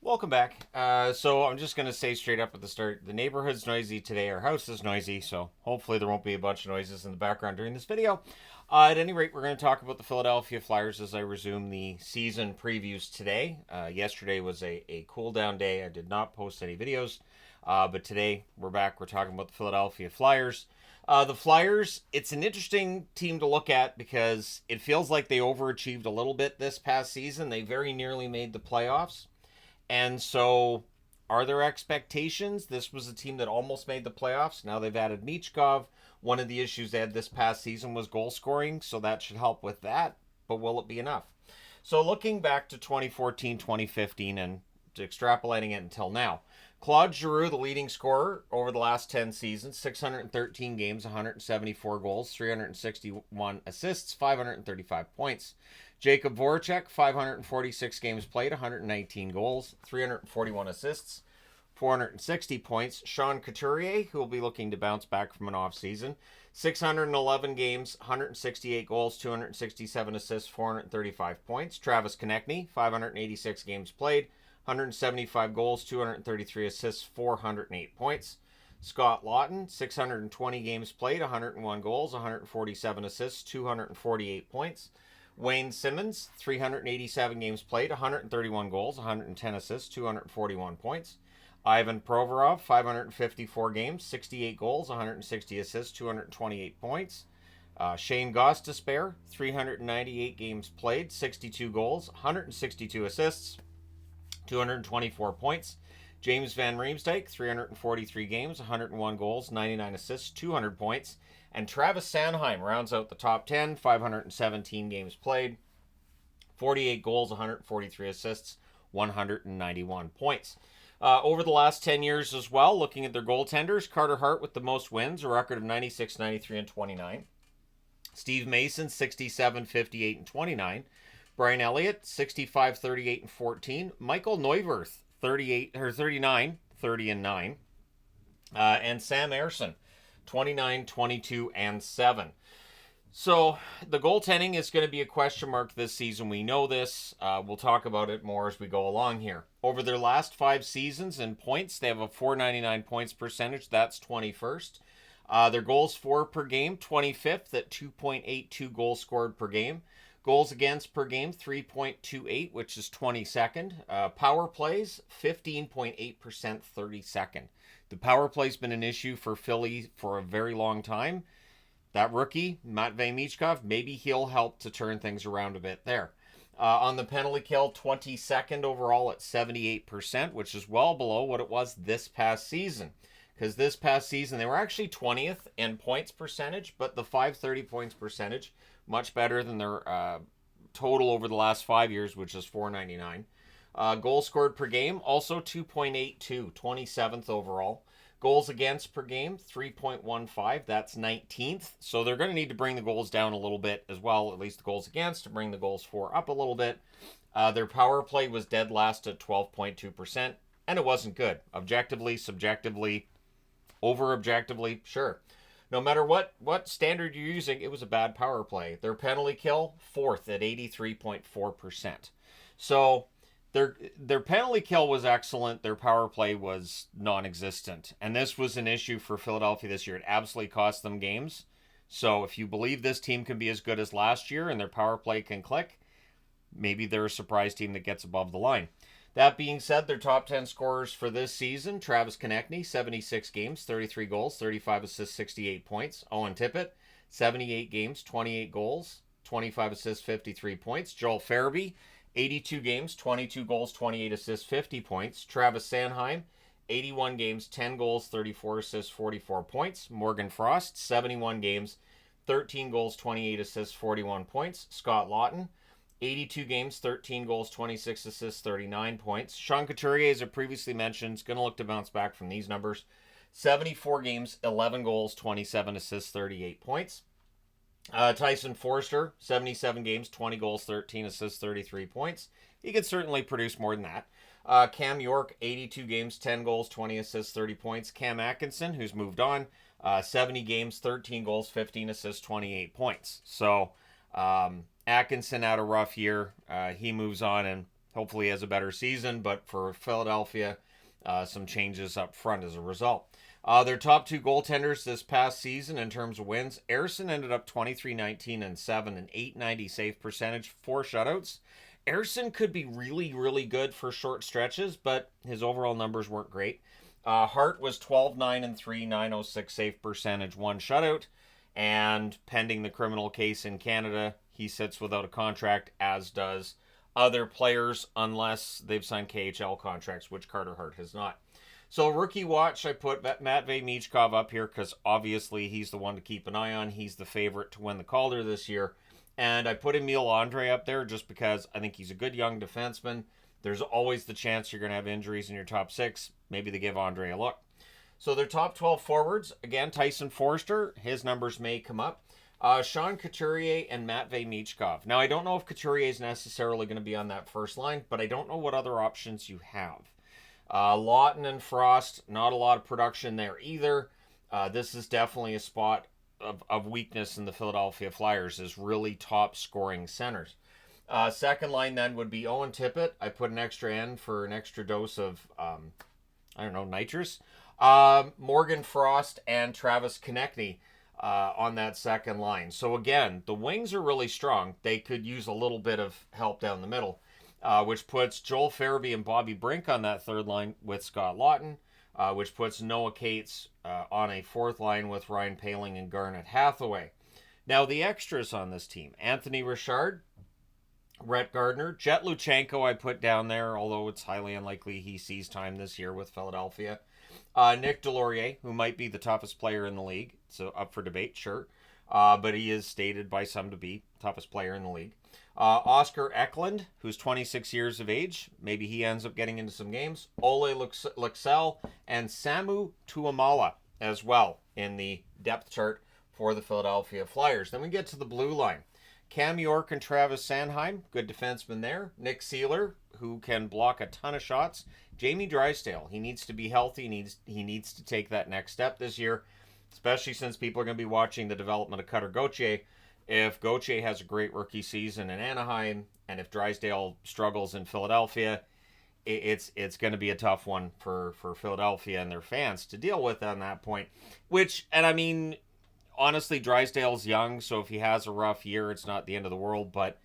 Welcome back. So I'm just going to say straight up at the start, the neighborhood's noisy today. Our house is noisy, so hopefully there won't be a bunch of noises in the background during this video. At any rate, we're going to talk about the Philadelphia Flyers as I resume the season previews today. Yesterday was a cool down day. I did not post any videos, but today we're back. We're talking about the Philadelphia Flyers. The Flyers, it's an interesting team to look at because it feels like they overachieved a little bit this past season. They very nearly made the playoffs. And so, are there expectations? This was a team that almost made the playoffs. Now they've added Michkov. One of the issues they had this past season was goal scoring, so that should help with that. But will it be enough? So, looking back to 2014, 2015, and extrapolating it until now, Claude Giroux, the leading scorer over the last 10 seasons, 613 games, 174 goals, 361 assists, 535 points. Jacob Voracek, 546 games played, 119 goals, 341 assists, 460 points. Sean Couturier, who will be looking to bounce back from an off season, 611 games, 168 goals, 267 assists, 435 points. Travis Konechny, 586 games played, 175 goals, 233 assists, 408 points. Scott Laughton, 620 games played, 101 goals, 147 assists, 248 points. Wayne Simmons, 387 games played, 131 goals, 110 assists, 241 points. Ivan Provorov, 554 games, 68 goals, 160 assists, 228 points. Shane Gostisbehere, 398 games played, 62 goals, 162 assists, 224 points. James Van Riemsdyk, 343 games, 101 goals, 99 assists, 200 points. And Travis Sanheim rounds out the top 10, 517 games played, 48 goals, 143 assists, 191 points. Over the last 10 years as well, looking at their goaltenders, Carter Hart with the most wins, a record of 96, 93, and 29. Steve Mason, 67, 58, and 29. Brian Elliott, 65, 38, and 14. Michael Neuwirth, 39, 30, and 9. And Sam Ersson, 29, 22, and 7. So the goaltending is going to be a question mark this season. We know this. We'll talk about it more as we go along here. Over their last 5 seasons in points, they have a .499 points percentage. That's 21st. Their goals for per game, 25th at 2.82 goals scored per game. Goals against per game, 3.28, which is 22nd. Power plays, 15.8%, 32nd. The power play's been an issue for Philly for a very long time. That rookie, Matvei Michkov, maybe he'll help to turn things around a bit there. On the penalty kill, 22nd overall at 78%, which is well below what it was this past season. Because this past season, they were actually 20th in points percentage, but the 530 points percentage, much better than their total over the last 5 years, which is 499. Goals scored per game, also 2.82, 27th overall. Goals against per game, 3.15, that's 19th. So they're going to need to bring the goals down a little bit as well, at least the goals against, to bring the goals for up a little bit. Their power play was dead last at 12.2%, and it wasn't good. Objectively, subjectively, over-objectively, sure. No matter what standard you're using, it was a bad power play. Their penalty kill, 4th at 83.4%. So their penalty kill was excellent. Their power play was non-existent. And this was an issue for Philadelphia this year. It absolutely cost them games. So if you believe this team can be as good as last year and their power play can click, maybe they're a surprise team that gets above the line. That being said, their top 10 scorers for this season, Travis Konechny, 76 games, 33 goals, 35 assists, 68 points. Owen Tippett, 78 games, 28 goals, 25 assists, 53 points. Joel Farabee, 82 games, 22 goals, 28 assists, 50 points. Travis Sanheim, 81 games, 10 goals, 34 assists, 44 points. Morgan Frost, 71 games, 13 goals, 28 assists, 41 points. Scott Laughton, 82 games, 13 goals, 26 assists, 39 points. Sean Couturier, as I previously mentioned, is going to look to bounce back from these numbers. 74 games, 11 goals, 27 assists, 38 points. Tyson Forster, 77 games, 20 goals, 13 assists, 33 points. He could certainly produce more than that. Cam York, 82 games, 10 goals, 20 assists, 30 points. Cam Atkinson, who's moved on, 70 games, 13 goals, 15 assists, 28 points. So Atkinson had a rough year. He moves on, and hopefully he has a better season, but for Philadelphia, some changes up front as a result. Their top two goaltenders this past season in terms of wins, Ersson ended up 23-19-7, an 890 save percentage, 4 shutouts. Ersson could be really, really good for short stretches, but his overall numbers weren't great. Hart was 12-9-3, 906 save percentage, 1 shutout. And pending the criminal case in Canada, he sits without a contract, as does other players, unless they've signed KHL contracts, which Carter Hart has not. So rookie watch, I put Matvei Michkov up here because obviously he's the one to keep an eye on. He's the favorite to win the Calder this year. And I put Emil Andre up there just because I think he's a good young defenseman. There's always the chance you're going to have injuries in your top 6. Maybe they give Andre a look. So their top 12 forwards, again, Tyson Forster, his numbers may come up. Sean Couturier and Matvei Michkov. Now, I don't know if Couturier is necessarily going to be on that first line, but I don't know what other options you have. Lawton and Frost, not a lot of production there either. This is definitely a spot of weakness in the Philadelphia Flyers, is really top scoring centers. Second line then would be Owen Tippett. I put an extra N for an extra dose of, nitrous. Morgan Frost and Travis Konechny on that second line. So again, the wings are really strong. They could use a little bit of help down the middle, which puts Joel Farabee and Bobby Brink on that third line with Scott Lawton, which puts Noah Cates on a fourth line with Ryan Poehling and Garnet Hathaway. Now the extras on this team, Anthony Richard, Rhett Gardner, Jet Luchenko I put down there, although it's highly unlikely he sees time this year with Philadelphia. Nick Delorier, who might be the toughest player in the league, so up for debate, sure. But he is stated by some to be toughest player in the league. Oscar Eklund, who's 26 years of age. Maybe he ends up getting into some games. Ole Luxell and Samu Tuamala as well in the depth chart for the Philadelphia Flyers. Then we get to the blue line. Cam York and Travis Sanheim, good defensemen there. Nick Seeler, who can block a ton of shots. Jamie Drysdale, he needs to be healthy. He needs to take that next step this year, especially since people are going to be watching the development of Cutter Gauthier. If Gauthier has a great rookie season in Anaheim, and if Drysdale struggles in Philadelphia, it's going to be a tough one for Philadelphia and their fans to deal with on that point. Honestly, Drysdale's young, so if he has a rough year, it's not the end of the world. But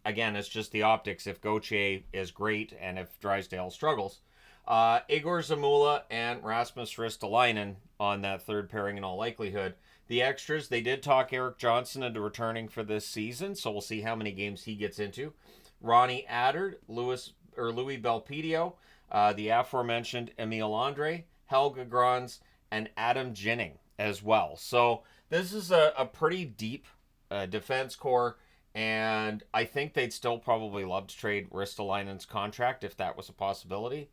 again, it's just the optics. If Gauthier is great and if Drysdale struggles. Igor Zamula and Rasmus Ristolainen on that third pairing in all likelihood. The extras, they did talk Eric Johnson into returning for this season, so we'll see how many games he gets into. Ronnie Adder, Louis Belpedio, the aforementioned Emil Andre, Helga Grans, and Adam Ginning as well. So this is a pretty deep defense core, and I think they'd still probably love to trade Ristolainen's contract if that was a possibility.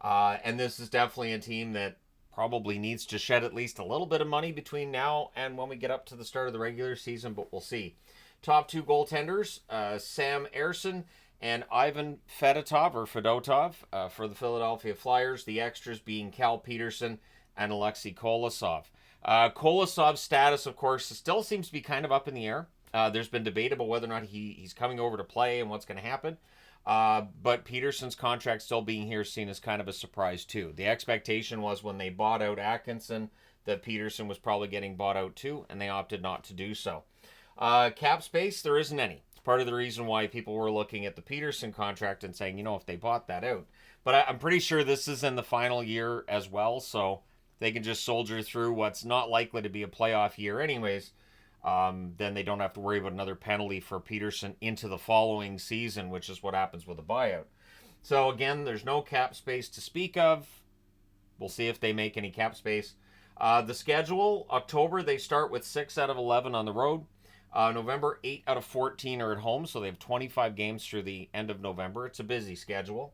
And this is definitely a team that probably needs to shed at least a little bit of money between now and when we get up to the start of the regular season, but we'll see. Top two goaltenders, Sam Ersson and Ivan Fedotov for the Philadelphia Flyers. The extras being Cal Peterson and Alexei Kolosov. Kolosov's status, of course, still seems to be kind of up in the air. There's been debate about whether or not he's coming over to play and what's going to happen. But Peterson's contract still being here is seen as kind of a surprise, too. The expectation was when they bought out Atkinson that Peterson was probably getting bought out, too, and they opted not to do so. Cap space, there isn't any. It's part of the reason why people were looking at the Peterson contract and saying, if they bought that out. But I'm pretty sure this is in the final year as well, so they can just soldier through what's not likely to be a playoff year anyways. Then they don't have to worry about another penalty for Peterson into the following season, which is what happens with a buyout. So again, there's no cap space to speak of. We'll see if they make any cap space. The schedule, October, they start with 6 out of 11 on the road. November, 8 out of 14 are at home, so they have 25 games through the end of November. It's a busy schedule.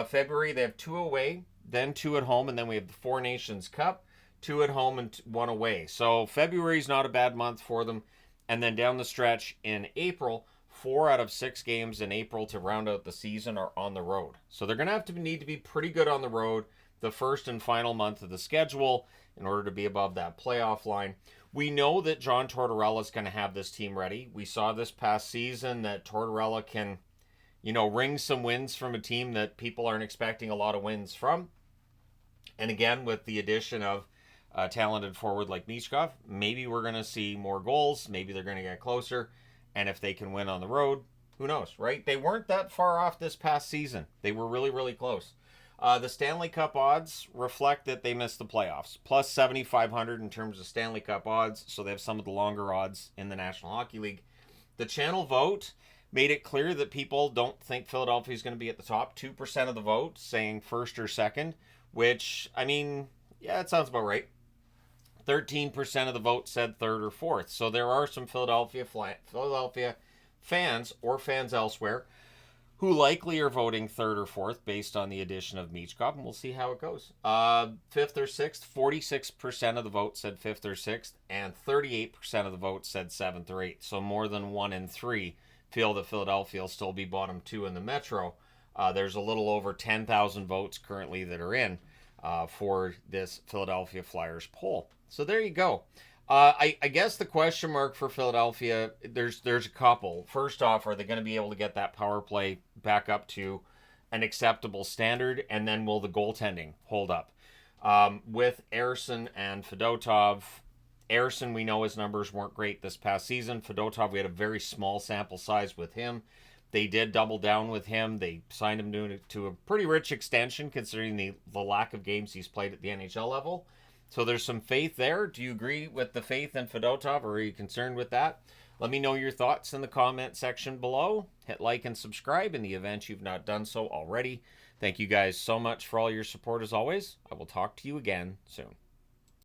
February, they have 2 away, then 2 at home, and then we have the Four Nations Cup. 2 at home and 1 away. So February's not a bad month for them. And then down the stretch in April, 4 out of 6 games in April to round out the season are on the road. So they're going to need to be pretty good on the road the first and final month of the schedule in order to be above that playoff line. We know that John Tortorella is going to have this team ready. We saw this past season that Tortorella can, wring some wins from a team that people aren't expecting a lot of wins from. And again, with the addition of a talented forward like Michkov, maybe we're going to see more goals. Maybe they're going to get closer. And if they can win on the road, who knows, right? They weren't that far off this past season. They were really, really close. The Stanley Cup odds reflect that they missed the playoffs. Plus 7,500 in terms of Stanley Cup odds. So they have some of the longer odds in the National Hockey League. The channel vote made it clear that people don't think Philadelphia is going to be at the top. 2% of the vote saying first or second, which, I mean, yeah, it sounds about right. 13% of the vote said third or fourth. So there are some Philadelphia fans or fans elsewhere who likely are voting third or fourth based on the addition of Michkov, and we'll see how it goes. Fifth or sixth, 46% of the vote said fifth or sixth, and 38% of the vote said seventh or eighth. So more than 1 in 3 feel that Philadelphia will still be bottom 2 in the Metro. There's a little over 10,000 votes currently that are in for this Philadelphia Flyers poll. So there you go. I guess the question mark for Philadelphia, there's a couple. First off, are they going to be able to get that power play back up to an acceptable standard? And then will the goaltending hold up? With Ersson and Fedotov, Ersson, we know his numbers weren't great this past season. Fedotov, we had a very small sample size with him. They did double down with him. They signed him to a pretty rich extension considering the lack of games he's played at the NHL level. So there's some faith there. Do you agree with the faith in Fedotov, or are you concerned with that? Let me know your thoughts in the comment section below. Hit like and subscribe in the event you've not done so already. Thank you guys so much for all your support as always. I will talk to you again soon.